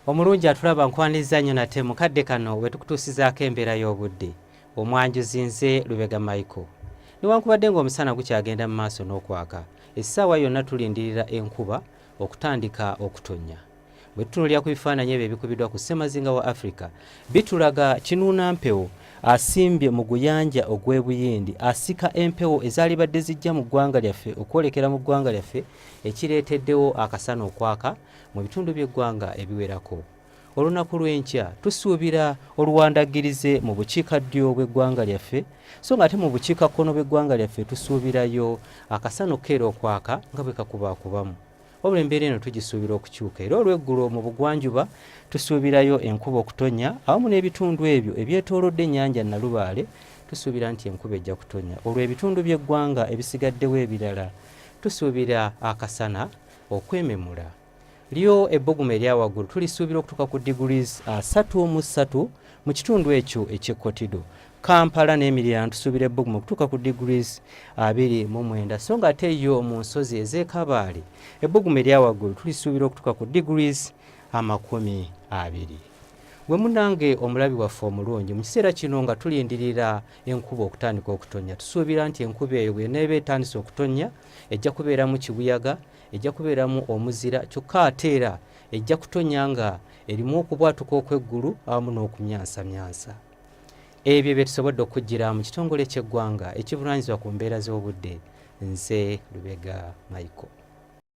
Omulungi atulaba nkwaniza nnyo nate mukadde kano we tukutuusizaako embeera y'obudde. Omwanjuzi nze Lubega Michael. Newankubadde ng'omusana gukyagenda mu maaso n'okwaka, essaawa yonna tulindirira enkuba okutandika okutonnya. Bwe tutunuulira ku bifaananyi ebyo ebikubiddwa ku ssemazinga wa Africa, bitulaga kinuunampewo asimbye mu guyanja ogw'ebuyindi asika empewo ezaalibadde zijja mu ggwanga lyaffe okwolekera mu ggwanga lyaffe ekireeteddewo akasana okwaka mu bitundu by'eggwanga ebiwerako. Olunaku lw'enkya tusuubira oluwandagirize mu bukiikaddyo bw'eggwanga lyaffe, so ng'ate mu bukiikakkono bw'eggwanga lyaffe tusuubirayo akasana okeera okwaka nga bwe kakubaakubamu. Wabula embeera eno tugisuubira okukyuka, era olw'eggulo mu bugwanjuba tusuubirayo enkuba okutonnya awamu n'ebitundu ebyo ebyetoolodde ennyanja Nalubaale tusuubira nti enkuba ejja kutonnya. Olwo ebitundu by'eggwanga ebisigaddewo ebirala tusuubira akasana okwememula. Lyo ebbugumu erya waggulu tulisuubira okutuuka ku degrees 33 mu kitundu ekyo eky'ekkotido. Kampala n'emiriraano tusuubira ebbugumu okutuuka ku degrees 29, so nga ate yo mu nsozi ez'e ebbugumu erya waggulu tulisuubira okutuuka ku degrees 20. Gwe munnange omulabi waffe omulungi, mu kiseera kino nga tulindirira enkuba okutandika okutonnya, tusuubira nti enkuba eyo bw'eneeba etandise okutonnya ejja kubeeramu kibuyaga, ejja kubeeramu omuzira, kyokka ate era ejja kutonnya nga erimu okubwatuka okw'eggulu awamu n'okumyansamyansa. Ebyo bye tusobodde okujjira mu kitongole ky'eggwanga ekivunaanyizibwa ku mbeera z'obudde. Nze Lubega Michael.